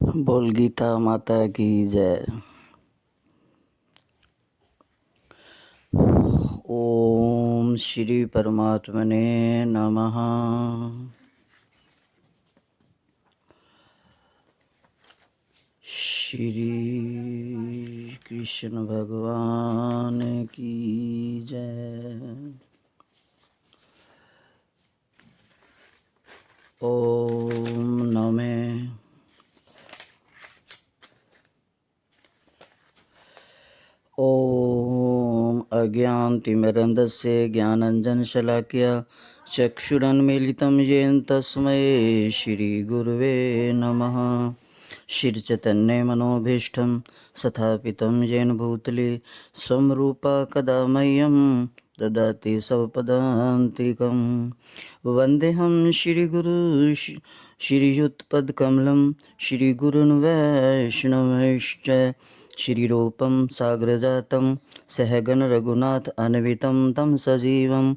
बोल गीता माता की जय। ओम श्री परमात्मने नमः। श्री कृष्ण भगवान की जय। ओम नमे ओम अज्ञानतिमिरन्धस्य ज्ञानाञ्जनशलाकया चक्षुरुन्मीलितं येन तस्मै श्रीगुरुवे नमः। श्रीचैतन्यमनोभीष्टं स्थापितं येन भूतले स्वं रूपा कदा मह्यं ददाति स्वपदान्तिकं। वन्देऽहं श्रीगुरु श्रीयुतपदकमलं श्रीगुरुन् वैष्णवश्च श्रीरूपं साग्रजातं सहगण रघुनाथ अन्वितं तं सजीवं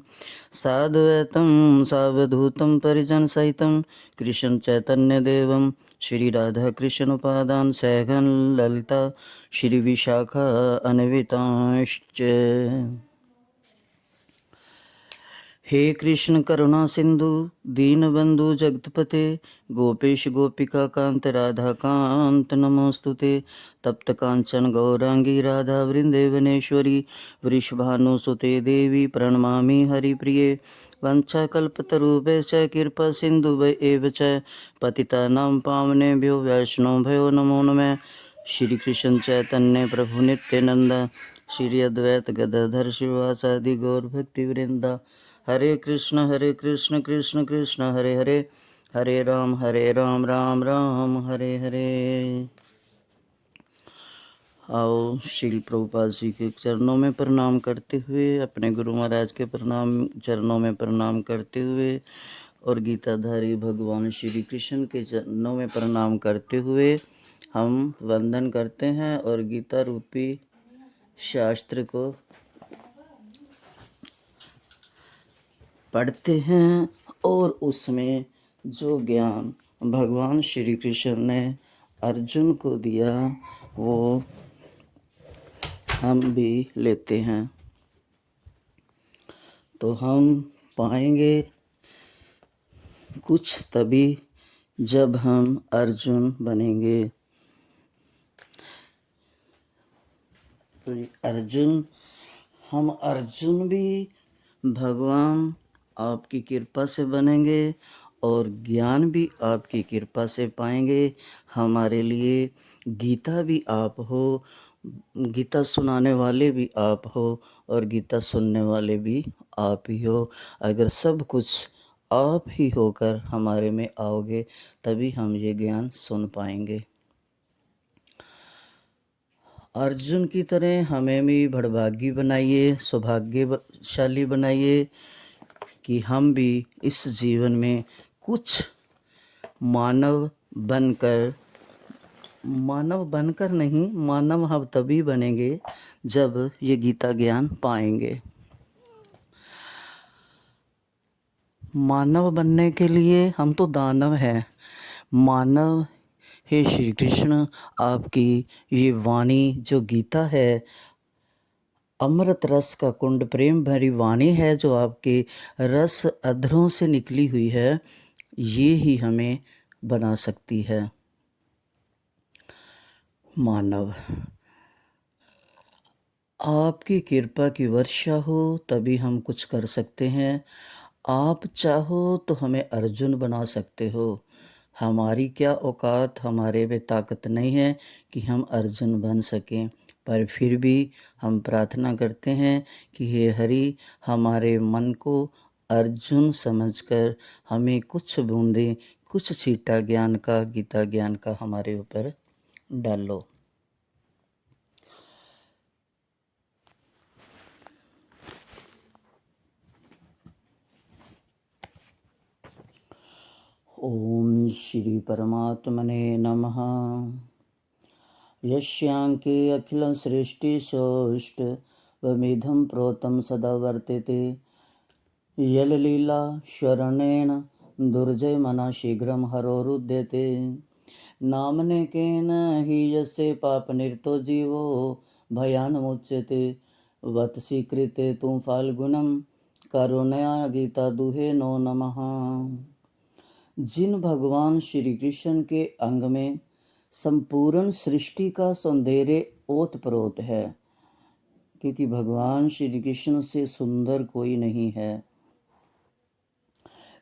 साद्वैतं सावधूतं परिजनसहितं कृष्ण चैतन्यदेवं श्री राधा कृष्ण पादान सहगण ललिता श्री विशाखा अन्वितांश्च। हे कृष्ण करुणा सिंधु दीनबंधु जगतपते गोपेश गोपिका कांत राधा कांत नमोस्तुते। तप्त कांचन गौरांगी राधा वृंदेवनेश्वरी वृषभानुसुते देवी प्रणमामि हरिप्रिये। वंशाकल्पतरुभ्यश्च कृपा सिन्धुभ्य एव च पतितानां पावनेभ्यो वैष्णवभ्यो नमो नमः। श्री कृष्ण चैतन्य प्रभु नित्यानंद श्री अद्वैत गदाधर श्रीवासादि गौर भक्तिवृंदा। हरे कृष्ण कृष्ण कृष्ण हरे हरे, हरे राम राम राम हरे हरे। आओ श्रील प्रभुपाद जी के चरणों में प्रणाम करते हुए, अपने गुरु महाराज के चरणों में प्रणाम करते हुए और गीताधारी भगवान श्री कृष्ण के चरणों में प्रणाम करते हुए हम वंदन करते हैं और गीता रूपी शास्त्र को पढ़ते हैं और उसमें जो ज्ञान भगवान श्री कृष्ण ने अर्जुन को दिया वो हम भी लेते हैं तो हम पाएंगे कुछ तभी जब हम अर्जुन बनेंगे। तो हम अर्जुन भी भगवान आपकी कृपा से बनेंगे और ज्ञान भी आपकी कृपा से पाएंगे। हमारे लिए गीता भी आप हो, गीता सुनाने वाले भी आप हो और गीता सुनने वाले भी आप ही हो। अगर सब कुछ आप ही होकर हमारे में आओगे तभी हम ये ज्ञान सुन पाएंगे। अर्जुन की तरह हमें भी बड़भागी बनाइए, सौभाग्यशाली बनाइए कि हम भी इस जीवन में कुछ मानव बनकर नहीं, मानव हम तभी बनेंगे जब ये गीता ज्ञान पाएंगे। मानव बनने के लिए हम तो दानव हैं। मानव हे श्री कृष्ण, आपकी ये वाणी जो गीता है अमृत रस का कुंड, प्रेम भरी वाणी है जो आपके रस अधरों से निकली हुई है, ये ही हमें बना सकती है मानव। आपकी कृपा की वर्षा हो तभी हम कुछ कर सकते हैं। आप चाहो तो हमें अर्जुन बना सकते हो। हमारी क्या औकात, हमारे में ताकत नहीं है कि हम अर्जुन बन सकें, पर फिर भी हम प्रार्थना करते हैं कि हे हरि, हमारे मन को अर्जुन समझकर हमें कुछ बूंदें, कुछ छींटा ज्ञान का, गीता ज्ञान का हमारे ऊपर डालो। ओम श्री परमात्मने नमः। यस्यांके अखिलं सृष्टिसौष्ठवमिदं प्रोतं सदा वर्तते यललीला शरणेन दुर्जयमना शीघ्रं हरोरुध्यते। नामने केन ही यस्य पाप निरतो जीवो भयान मुच्यते वत्सि कृते तुम फाल्गुनम करुणया गीता दुहे नो नमः। जिन भगवान श्री कृष्ण के अंग में संपूर्ण सृष्टि का सौंदर्य ओतप्रोत है, क्योंकि भगवान श्री कृष्ण से सुंदर कोई नहीं है,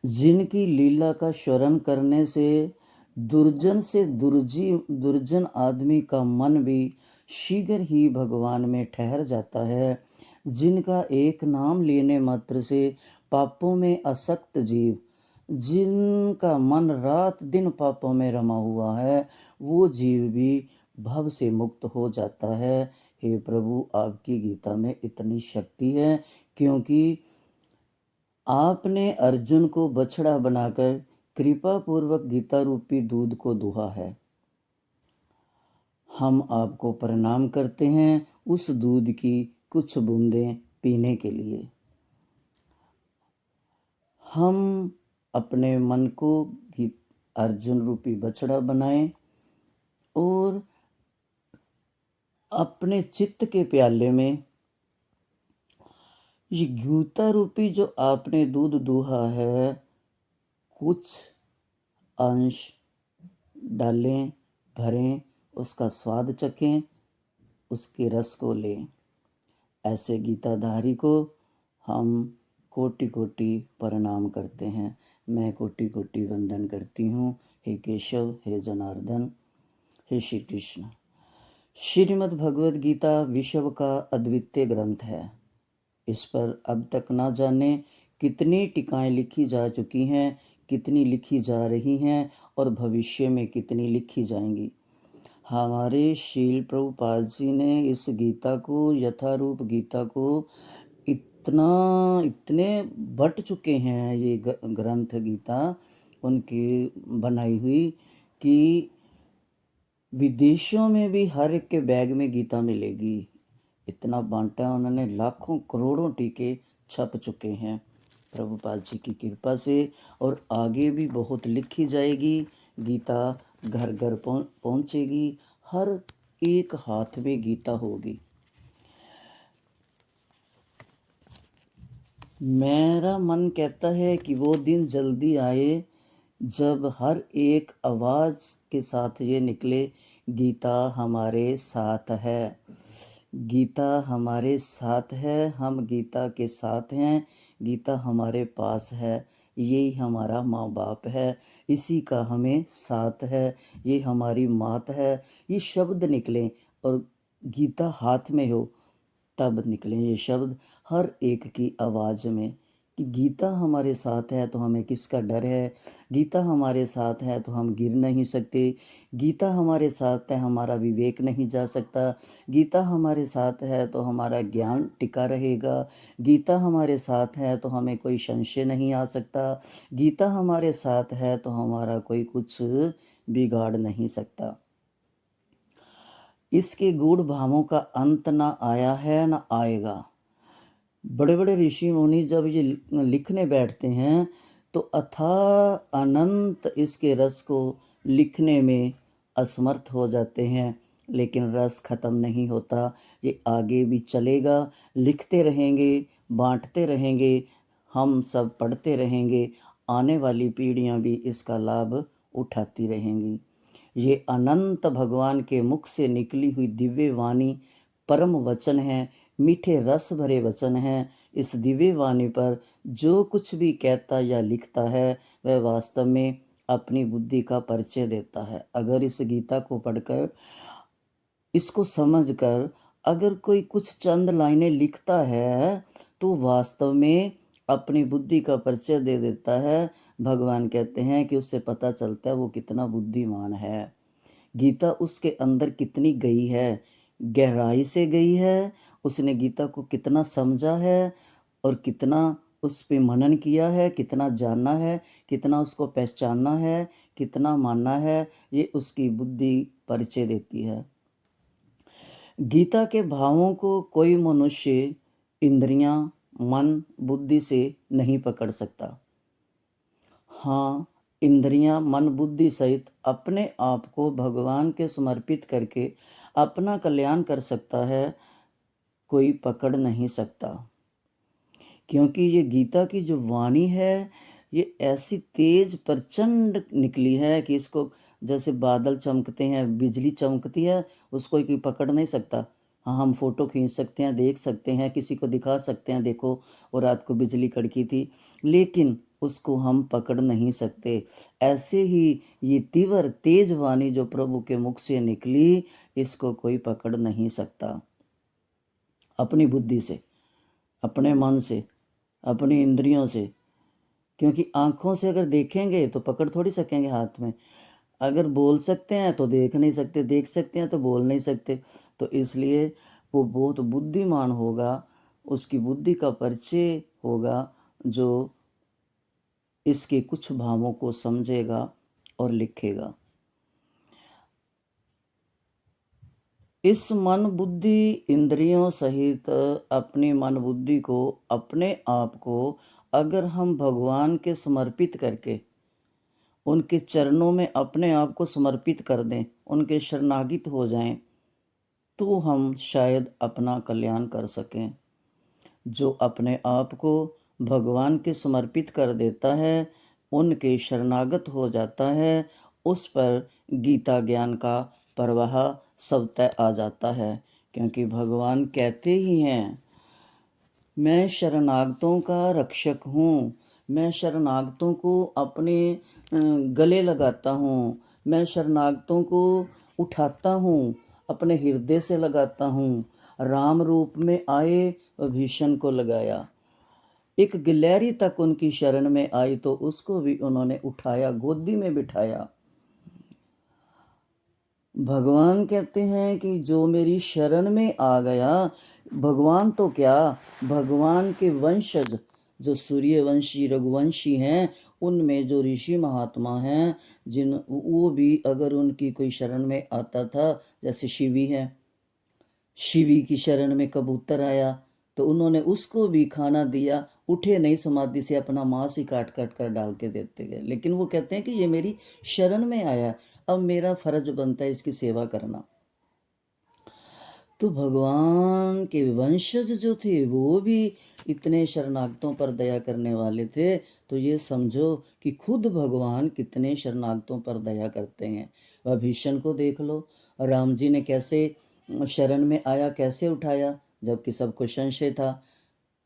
जिनकी लीला का श्रवण करने से दुर्जन आदमी का मन भी शीघ्र ही भगवान में ठहर जाता है, जिनका एक नाम लेने मात्र से पापों में आसक्त जीव, जिनका मन रात दिन पापों में रमा हुआ है, वो जीव भी भव से मुक्त हो जाता है। हे प्रभु, आपकी गीता में इतनी शक्ति है, क्योंकि आपने अर्जुन को बछड़ा बनाकर कृपा पूर्वक गीता रूपी दूध को दुहा है। हम आपको प्रणाम करते हैं उस दूध की कुछ बूंदें पीने के लिए। हम अपने मन को अर्जुन रूपी बछड़ा बनाएं और अपने चित्त के प्याले में ये गीता रूपी जो आपने दूध दुहा है, कुछ अंश डालें, भरें, उसका स्वाद चखें, उसके रस को लें। ऐसे गीताधारी को हम कोटि कोटि प्रणाम करते हैं। मैं कोटि कोटि वंदन करती हूँ। हे केशव, हे जनार्दन, हे श्री कृष्ण। श्रीमद् भगवद गीता विश्व का अद्वितीय ग्रंथ है। इस पर अब तक ना जाने कितनी टीकाएं लिखी जा चुकी हैं, कितनी लिखी जा रही हैं और भविष्य में कितनी लिखी जाएंगी। हमारे शील प्रभुपाद जी ने इस गीता को, यथारूप गीता को इतने बट चुके हैं, ये ग्रंथ गीता उनकी बनाई हुई, कि विदेशों में भी हर एक के बैग में गीता मिलेगी। इतना बांटा उन्होंने, लाखों करोड़ों टीके छप चुके हैं प्रभुपाद जी की कृपा से, और आगे भी बहुत लिखी जाएगी। गीता घर घर पहुंचेगी, हर एक हाथ में गीता होगी। मेरा मन कहता है कि वो दिन जल्दी आए जब हर एक आवाज़ के साथ ये निकले, गीता हमारे साथ है, गीता हमारे साथ है, हम गीता के साथ हैं, गीता हमारे पास है, यही हमारा माँ बाप है, इसी का हमें साथ है, ये हमारी मात है। ये शब्द निकलें और गीता हाथ में हो, तब निकलें ये शब्द हर एक की आवाज़ में, कि गीता हमारे साथ है तो हमें किसका डर है, गीता हमारे साथ है तो हम गिर नहीं सकते, गीता हमारे साथ है हमारा विवेक नहीं जा सकता, गीता हमारे साथ है तो हमारा ज्ञान टिका रहेगा, गीता हमारे साथ है तो हमें कोई संशय नहीं आ सकता, गीता हमारे साथ है तो हमारा कोई कुछ बिगाड़ नहीं सकता। इसके गूढ़ भावों का अंत ना आया है ना आएगा। बड़े बड़े ऋषि मुनि जब ये लिखने बैठते हैं तो अथाह अनंत इसके रस को लिखने में असमर्थ हो जाते हैं, लेकिन रस खत्म नहीं होता, ये आगे भी चलेगा, लिखते रहेंगे, बांटते रहेंगे, हम सब पढ़ते रहेंगे, आने वाली पीढ़ियां भी इसका लाभ उठाती रहेंगी। ये अनंत भगवान के मुख से निकली हुई दिव्य वाणी परम वचन है, मीठे रस भरे वचन हैं। इस दिव्य वाणी पर जो कुछ भी कहता या लिखता है वह वास्तव में अपनी बुद्धि का परिचय देता है। अगर इस गीता को पढ़कर, इसको समझकर अगर कोई कुछ चंद लाइनें लिखता है तो वास्तव में अपनी बुद्धि का परिचय दे देता है। भगवान कहते हैं कि उससे पता चलता है वो कितना बुद्धिमान है, गीता उसके अंदर कितनी गई है, गहराई से गई है, उसने गीता को कितना समझा है और कितना उस पे मनन किया है, कितना जानना है, कितना उसको पहचानना है, कितना मानना है, ये उसकी बुद्धि परिचय देती है। गीता के भावों को कोई मनुष्य इंद्रियां, मन, बुद्धि से नहीं पकड़ सकता। हाँ, इंद्रियां, मन, बुद्धि सहित अपने आप को भगवान के समर्पित करके अपना कल्याण कर सकता है, कोई पकड़ नहीं सकता। क्योंकि ये गीता की जो वाणी है ये ऐसी तेज प्रचंड निकली है कि इसको जैसे बादल चमकते हैं, बिजली चमकती है, उसको कोई पकड़ नहीं सकता। हाँ, हम फोटो खींच सकते हैं, देख सकते हैं, किसी को दिखा सकते हैं, देखो वो रात को बिजली कड़की थी, लेकिन उसको हम पकड़ नहीं सकते। ऐसे ही ये तीव्र तेज वाणी जो प्रभु के मुख से निकली, इसको कोई पकड़ नहीं सकता। अपनी बुद्धि से, अपने मन से, अपनी इंद्रियों से, क्योंकि आंखों से अगर देखेंगे तो पकड़ थोड़ी सकेंगे हाथ में, अगर बोल सकते हैं तो देख नहीं सकते, देख सकते हैं तो बोल नहीं सकते। तो इसलिए वो बहुत बुद्धिमान होगा, उसकी बुद्धि का परिचय होगा जो इसके कुछ भावों को समझेगा और लिखेगा। इस मन बुद्धि इंद्रियों सहित अपनी मन बुद्धि को, अपने आप को अगर हम भगवान के समर्पित करके उनके चरणों में अपने आप को समर्पित कर दें, उनके शरणागत हो जाएं, तो हम शायद अपना कल्याण कर सकें। जो अपने आप को भगवान के समर्पित कर देता है, उनके शरणागत हो जाता है, उस पर गीता ज्ञान का प्रवाह स्वतः आ जाता है। क्योंकि भगवान कहते ही हैं, मैं शरणागतों का रक्षक हूँ, मैं शरणागतों को अपने गले लगाता हूँ, मैं शरणागतों को उठाता हूँ, अपने हृदय से लगाता हूँ। राम रूप में आए, विभीषण को लगाया, एक गिलहरी तक उनकी शरण में आई तो उसको भी उन्होंने उठाया, गोदी में बिठाया। भगवान कहते हैं कि जो मेरी शरण में आ गया, भगवान तो क्या, भगवान के वंशज जो सूर्यवंशी रघुवंशी हैं, उनमें जो ऋषि महात्मा हैं, जिन वो भी अगर उनकी कोई शरण में आता था, जैसे शिवी हैं, शिवी की शरण में कबूतर आया तो उन्होंने उसको भी खाना दिया, उठे नहीं समाधि से, अपना मांस ही काट काट कर डाल के देते गए। लेकिन वो कहते हैं कि ये मेरी शरण में आया, अब मेरा फर्ज बनता है इसकी सेवा करना। तो भगवान के वंशज जो थे वो भी इतने शरणागतों पर दया करने वाले थे, तो ये समझो कि खुद भगवान कितने शरणागतों पर दया करते हैं। वह भीषण को देख लो, राम जी ने कैसे शरण में आया, कैसे उठाया, जबकि सबको संशय था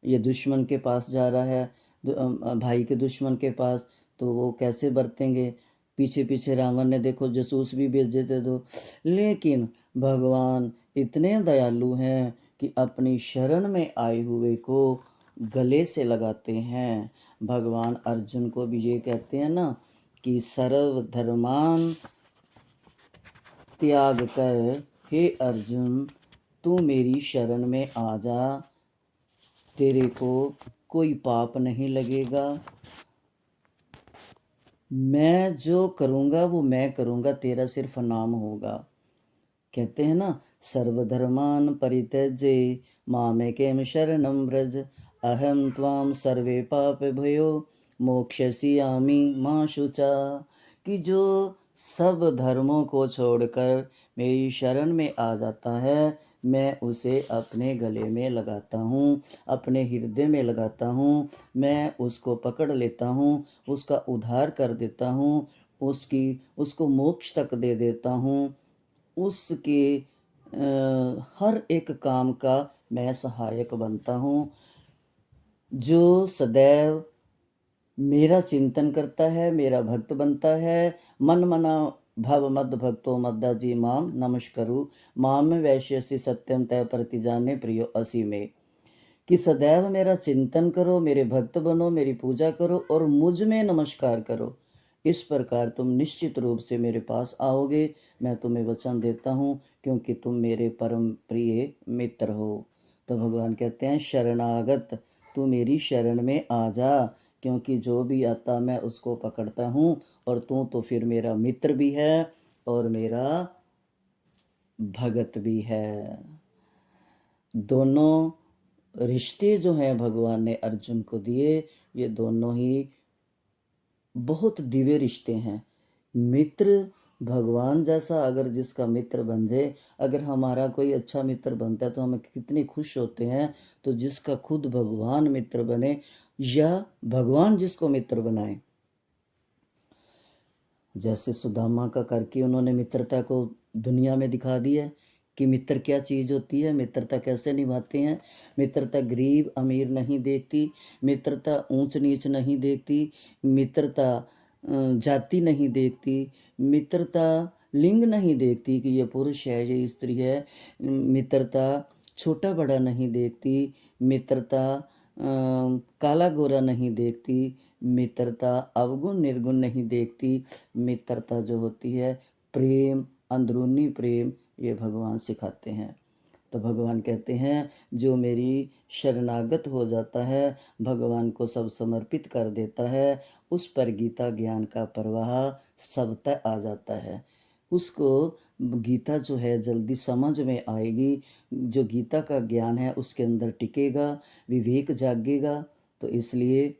ये दुश्मन के पास जा रहा है, भाई के दुश्मन के पास, तो वो कैसे बरतेंगे। पीछे पीछे रावण ने देखो जासूस भी भेज देते तो, लेकिन भगवान इतने दयालु हैं कि अपनी शरण में आए हुए को गले से लगाते हैं। भगवान अर्जुन को भी ये कहते हैं ना कि सर्व धर्मान त्याग कर हे अर्जुन तू मेरी शरण में आ जा, तेरे को कोई पाप नहीं लगेगा, मैं जो करूँगा वो मैं करूँगा, तेरा सिर्फ नाम होगा। कहते हैं ना, सर्वधर्मान परित्यज्य मामेकं शरणं व्रज, अहम त्वाम सर्वे पाप भयो मोक्षयिष्यामि मा शुचा। कि जो सब धर्मों को छोड़कर मेरी शरण में आ जाता है, मैं उसे अपने गले में लगाता हूँ, अपने हृदय में लगाता हूँ, मैं उसको पकड़ लेता हूँ, उसका उद्धार कर देता हूँ, उसको मोक्ष तक दे देता हूँ, उसके हर एक काम का मैं सहायक बनता हूँ। जो सदैव मेरा चिंतन करता है, मेरा भक्त बनता है, मन मना भव मद भक्तो मद्दाजी माम नमस्करु, माम वैश्यसि सत्यम तय प्रति जाने प्रियो असी में। कि सदैव मेरा चिंतन करो, मेरे भक्त बनो, मेरी पूजा करो और मुझ में नमस्कार करो। इस प्रकार तुम निश्चित रूप से मेरे पास आओगे, मैं तुम्हें वचन देता हूँ, क्योंकि तुम मेरे परम प्रिय मित्र हो। तो भगवान कहते हैं, शरणागत तू मेरी शरण में आ जा, क्योंकि जो भी आता मैं उसको पकड़ता हूँ, और तू तो फिर मेरा मित्र भी है और मेरा भगत भी है। दोनों रिश्ते जो हैं भगवान ने अर्जुन को दिए, ये दोनों ही बहुत दिव्य रिश्ते हैं। मित्र भगवान जैसा अगर जिसका मित्र बन जाए, अगर हमारा कोई अच्छा मित्र बनता है तो हम कितने खुश होते हैं। तो जिसका खुद भगवान मित्र बने या भगवान जिसको मित्र बनाए, जैसे सुदामा का करके उन्होंने मित्रता को दुनिया में दिखा दिया कि मित्र क्या चीज़ होती है, मित्रता कैसे निभाते हैं। मित्रता गरीब अमीर नहीं देखती, मित्रता ऊंच नीच नहीं देखती, मित्रता जाति नहीं देखती, मित्रता लिंग नहीं देखती कि ये पुरुष है ये स्त्री है, मित्रता छोटा बड़ा नहीं देखती, मित्रता काला गोरा नहीं देखती, मित्रता अवगुण निर्गुण नहीं देखती। मित्रता जो होती है प्रेम, अंदरूनी प्रेम, ये भगवान सिखाते हैं। तो भगवान कहते हैं जो मेरी शरणागत हो जाता है, भगवान को सब समर्पित कर देता है, उस पर गीता ज्ञान का प्रवाह सबतः आ जाता है। उसको गीता जो है जल्दी समझ में आएगी। जो गीता का ज्ञान है उसके अंदर टिकेगा, विवेक जागेगा। तो इसलिए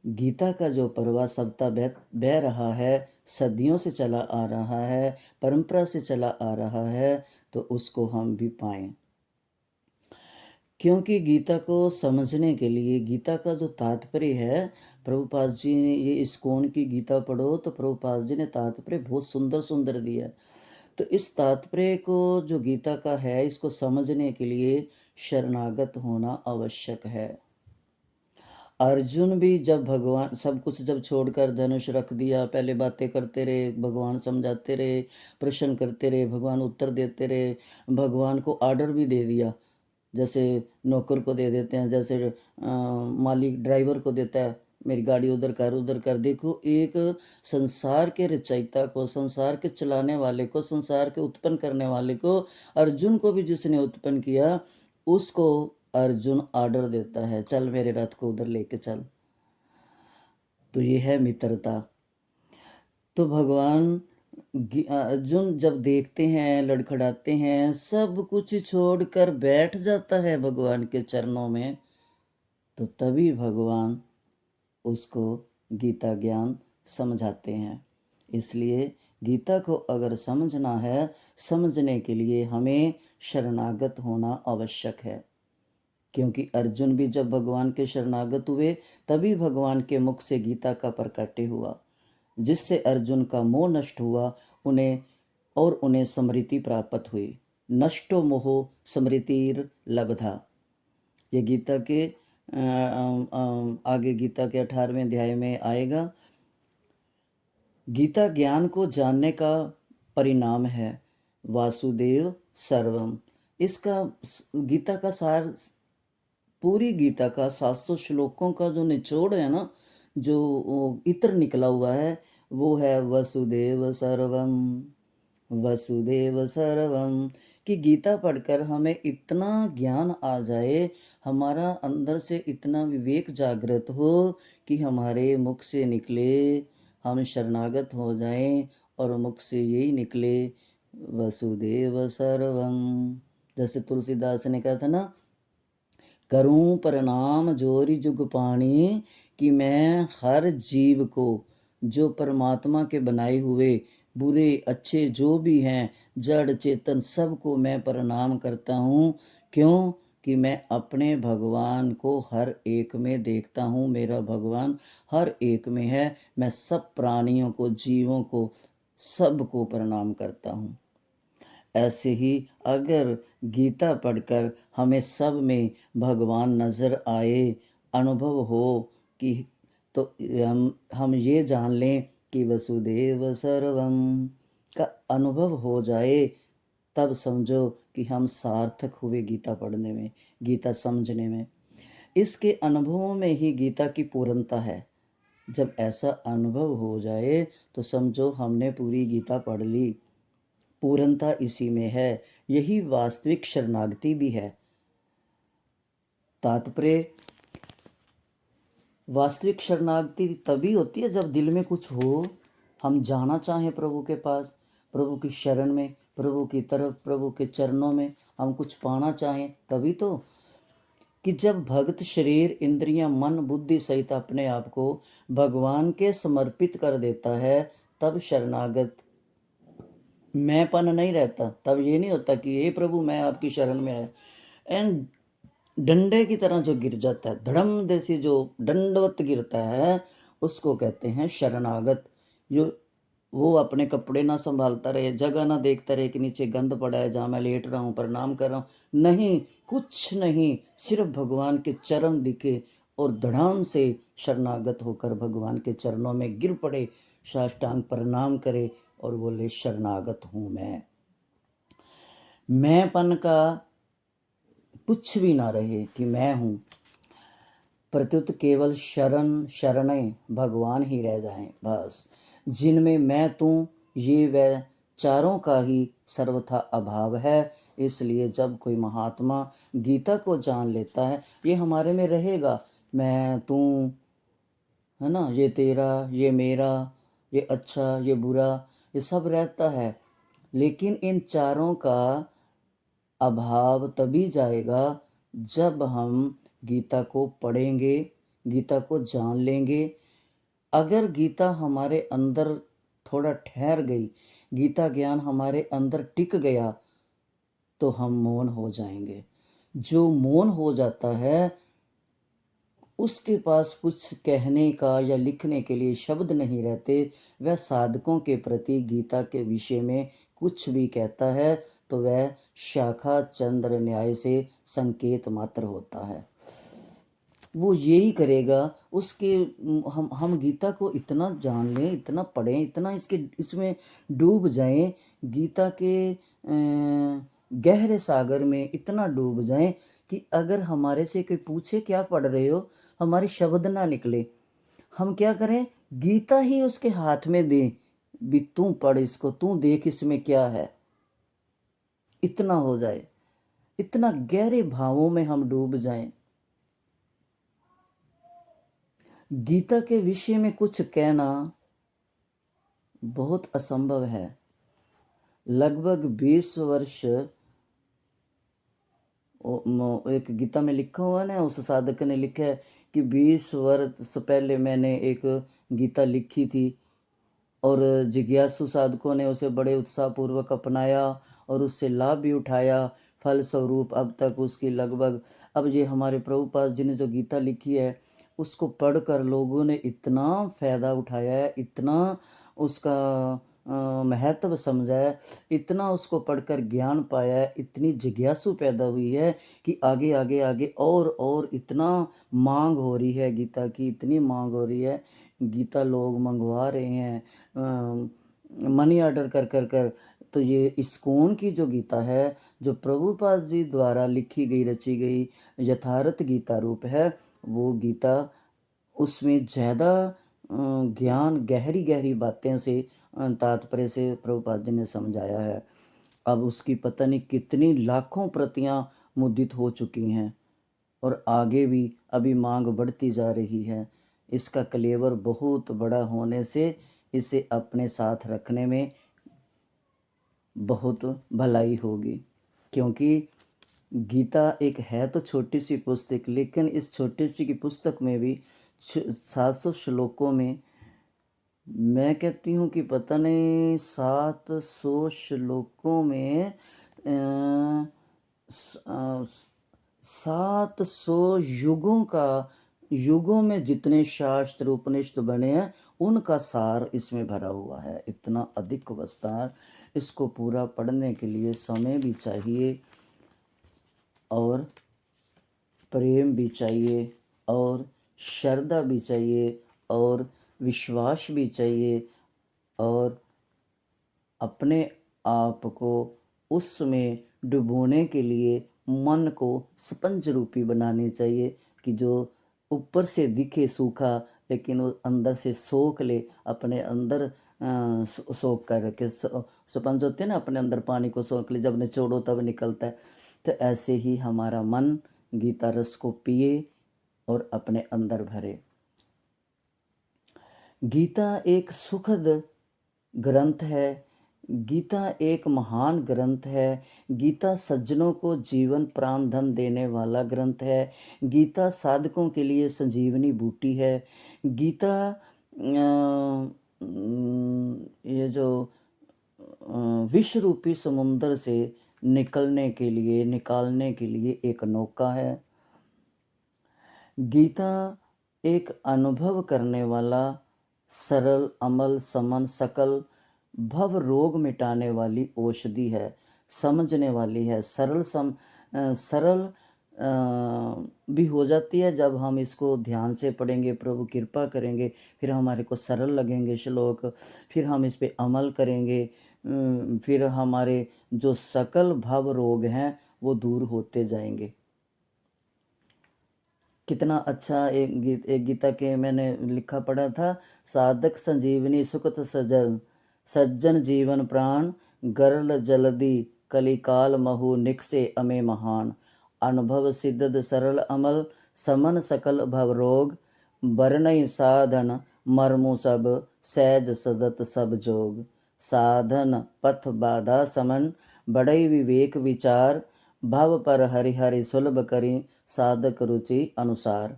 गीता का जो प्रवाह सबता बह रहा है, सदियों से चला आ रहा है, परंपरा से चला आ रहा है, तो उसको हम भी पाएं। क्योंकि गीता को समझने के लिए गीता का जो तात्पर्य है, प्रभुपाद जी ने ये इस्कॉन की गीता पढ़ो तो प्रभुपाद जी ने तात्पर्य बहुत सुंदर सुंदर दिया। तो इस तात्पर्य को जो गीता का है, इसको समझने के लिए शरणागत होना आवश्यक है। अर्जुन भी जब भगवान सब कुछ जब छोड़कर धनुष रख दिया, पहले बातें करते रहे, भगवान समझाते रहे, प्रश्न करते रहे, भगवान उत्तर देते रहे, भगवान को आर्डर भी दे दिया, जैसे नौकर को दे देते हैं, जैसे मालिक ड्राइवर को देता है, मेरी गाड़ी उधर कर उधर कर। देखो एक संसार के रचयिता को, संसार के चलाने वाले को, संसार के उत्पन्न करने वाले को, अर्जुन को भी जिसने उत्पन्न किया उसको अर्जुन आर्डर देता है, चल मेरे रथ को उधर लेके चल। तो ये है मित्रता। तो भगवान अर्जुन जब देखते हैं, लड़खड़ाते हैं, सब कुछ छोड़कर बैठ जाता है भगवान के चरणों में, तो तभी भगवान उसको गीता ज्ञान समझाते हैं। इसलिए गीता को अगर समझना है, समझने के लिए हमें शरणागत होना आवश्यक है। क्योंकि अर्जुन भी जब भगवान के शरणागत हुए तभी भगवान के मुख से गीता का प्रकट्य हुआ, जिससे अर्जुन का मोह नष्ट हुआ, उन्हें स्मृति प्राप्त हुई। नष्टो मोहो स्मृतिर लब्धा। ये गीता के आगे गीता के 18वें अध्याय में आएगा। गीता ज्ञान को जानने का परिणाम है। वासुदेव सर्वम, इसका गीता का सार, पूरी गीता का 700 श्लोकों का जो निचोड़ है ना, जो इत्र निकला हुआ है, वो है वसुदेव सर्वम, वसुदेव सर्वम। कि गीता पढ़कर हमें इतना ज्ञान आ जाए, हमारा अंदर से इतना विवेक जागृत हो कि हमारे मुख से निकले, हम शरणागत हो जाएं और मुख से यही निकले वसुदेव सर्वम। जैसे तुलसीदास ने कहा था ना, करूं प्रणाम जोरी जुग पानी, कि मैं हर जीव को, जो परमात्मा के बनाए हुए बुरे अच्छे जो भी हैं, जड़ चेतन, सबको मैं प्रणाम करता हूँ। क्यों? कि मैं अपने भगवान को हर एक में देखता हूँ, मेरा भगवान हर एक में है। मैं सब प्राणियों को, जीवों को, सबको प्रणाम करता हूँ। ऐसे ही अगर गीता पढ़कर हमें सब में भगवान नज़र आए, अनुभव हो कि, तो हम ये जान लें कि वसुदेव सर्वम का अनुभव हो जाए, तब समझो कि हम सार्थक हुए गीता पढ़ने में, गीता समझने में। इसके अनुभवों में ही गीता की पूर्णता है। जब ऐसा अनुभव हो जाए तो समझो हमने पूरी गीता पढ़ ली। पूर्णता इसी में है, यही वास्तविक शरणागति भी है। तात्पर्य, वास्तविक शरणागति तभी होती है जब दिल में कुछ हो, हम जाना चाहें प्रभु के पास, प्रभु की शरण में, प्रभु की तरफ, प्रभु के चरणों में हम कुछ पाना चाहें, तभी तो। कि जब भक्त शरीर, इंद्रियां, मन, बुद्धि सहित अपने आप को भगवान के समर्पित कर देता है, तब शरणागत मैंपन नहीं रहता। तब ये नहीं होता कि हे प्रभु मैं आपकी शरण में आया, एंड डंडे की तरह जो गिर जाता है, धड़म जैसी जो दंडवत गिरता है, उसको कहते हैं शरणागत। जो वो अपने कपड़े ना संभालता रहे, जगह ना देखता रहे कि नीचे गंद पड़ा है जहाँ मैं लेट रहा हूँ, प्रणाम कर रहा हूँ, नहीं, कुछ नहीं, सिर्फ भगवान के चरण दिखे और धड़ाम से शरणागत होकर भगवान के चरणों में गिर पड़े, साष्टांग प्रणाम करे और बोले शरणागत हूँ मैंपन का कुछ भी ना रहे कि मैं हूँ, प्रत्युत केवल शरण शरणें भगवान ही रह जाएं बस, जिनमें मैं तू ये वह चारों का ही सर्वथा अभाव है। इसलिए जब कोई महात्मा गीता को जान लेता है, ये हमारे में रहेगा, मैं तू, है ना, ये तेरा, ये मेरा, ये अच्छा, ये बुरा, ये सब रहता है, लेकिन इन चारों का अभाव तभी जाएगा जब हम गीता को पढ़ेंगे, गीता को जान लेंगे। अगर गीता हमारे अंदर थोड़ा ठहर गई, गीता ज्ञान हमारे अंदर टिक गया, तो हम मौन हो जाएंगे। जो मौन हो जाता है उसके पास कुछ कहने का या लिखने के लिए शब्द नहीं रहते, वह साधकों के प्रति गीता के विषय में कुछ भी कहता है तो वह शाखा चंद्र न्याय से संकेत मात्र होता है। वो यही करेगा। उसके हम गीता को इतना जान लें, इतना पढ़ें, इतना इसमें डूब जाएं, गीता के गहरे सागर में इतना डूब जाएं कि अगर हमारे से कोई पूछे क्या पढ़ रहे हो, हमारे शब्द ना निकले, हम क्या करें, गीता ही उसके हाथ में दें, भी तू पढ़ इसको, तू देख इसमें क्या है, इतना हो जाए, इतना गहरे भावों में हम डूब जाएं। गीता के विषय में कुछ कहना बहुत असंभव है। लगभग 20 वर्ष एक गीता में लिखा हुआ है ना, उस साधक ने लिखा है कि 20 वर्ष पहले मैंने एक गीता लिखी थी और जिज्ञासु साधकों ने उसे बड़े उत्साहपूर्वक अपनाया और उससे लाभ भी उठाया। फल स्वरूप अब तक उसकी लगभग, अब ये हमारे प्रभुपाद जी ने जो गीता लिखी है उसको पढ़कर लोगों ने इतना फ़ायदा उठाया है, इतना उसका महत्व समझा है, इतना उसको पढ़कर ज्ञान पाया है, इतनी जिज्ञासु पैदा हुई है कि आगे आगे आगे और इतना मांग हो रही है गीता की, इतनी मांग हो रही है, गीता लोग मंगवा रहे हैं मनी ऑर्डर कर कर कर। तो ये इस्कॉन की जो गीता है, जो प्रभुपाद जी द्वारा लिखी गई, रची गई यथार्थ गीता रूप है, वो गीता, उसमें ज़्यादा ज्ञान, गहरी गहरी बातें से, तात्पर्य से प्रभुपाद जी ने समझाया है। अब उसकी पता नहीं कितनी लाखों प्रतियां मुद्रित हो चुकी हैं और आगे भी अभी मांग बढ़ती जा रही है। इसका कलेवर बहुत बड़ा होने से इसे अपने साथ रखने में बहुत भलाई होगी, क्योंकि गीता एक है तो छोटी सी पुस्तक, लेकिन इस छोटी सी की पुस्तक में भी 700 श्लोकों में, मैं कहती हूँ कि पता नहीं 700 श्लोकों में 700 युगों में जितने शास्त्र उपनिषद बने हैं उनका सार इसमें भरा हुआ है। इतना अधिक विस्तार, इसको पूरा पढ़ने के लिए समय भी चाहिए और प्रेम भी चाहिए और श्रद्धा भी चाहिए और विश्वास भी चाहिए और अपने आप को उसमें डुबोने के लिए मन को स्पंज रूपी बनानी चाहिए कि जो ऊपर से दिखे सूखा लेकिन वो अंदर से सोख ले, अपने अंदर सोख कर रखे। स्पंज होते हैं ना, अपने अंदर पानी को सोख ले, जब निचोड़ो तब निकलता है। तो ऐसे ही हमारा मन गीता रस को पिए और अपने अंदर भरे। गीता एक सुखद ग्रंथ है, गीता एक महान ग्रंथ है। गीता सज्जनों को जीवन प्राण धन देने वाला ग्रंथ है। गीता साधकों के लिए संजीवनी बूटी है। गीता ये जो विश्व रूपी समुंदर से निकालने के लिए एक नौका है। गीता एक अनुभव करने वाला सरल अमल समन सकल भव रोग मिटाने वाली औषधि है, समझने वाली है, सरल भी हो जाती है जब हम इसको ध्यान से पढ़ेंगे, प्रभु कृपा करेंगे, फिर हमारे को सरल लगेंगे श्लोक, फिर हम इस पे अमल करेंगे, फिर हमारे जो सकल भव रोग हैं वो दूर होते जाएंगे। कितना अच्छा एक गीता के मैंने लिखा पढ़ा था, साधक संजीवनी सुखत सज्जन जीवन प्राण गरल जलदी कलिकाल महु निकसे अमे महान अनुभव सिद्धद सरल अमल समन सकल भव रोग बरनई साधन मर्मु सब सहज सदत सब जोग साधन पथ बाधा समन बड़ई विवेक विचार भव पर हरि हरि सुलभ करी साधक रुचि अनुसार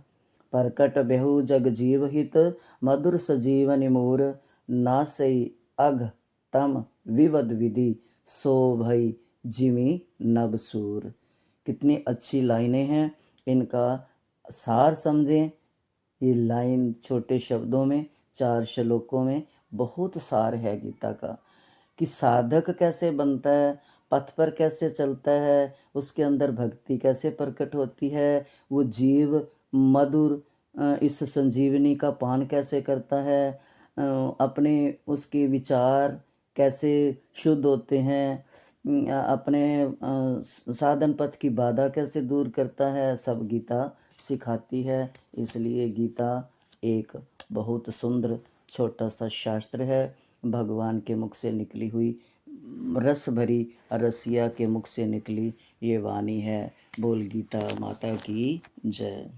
परकट बेहु जग जीव हित मधुर सजीवन मूर नासई अघ तम विवद विधि सो भई जिमी नबसूर। कितनी अच्छी लाइनें हैं, इनका सार समझें। ये लाइन छोटे शब्दों में 4 श्लोकों में बहुत सार है गीता का, कि साधक कैसे बनता है, पथ पर कैसे चलता है, उसके अंदर भक्ति कैसे प्रकट होती है, वो जीव मधुर इस संजीवनी का पान कैसे करता है, अपने उसके विचार कैसे शुद्ध होते हैं, अपने साधन पथ की बाधा कैसे दूर करता है, सब गीता सिखाती है। इसलिए गीता एक बहुत सुंदर छोटा सा शास्त्र है, भगवान के मुख से निकली हुई रस भरी रसिया के मुख से निकली ये वाणी है। बोल गीता माता की जय।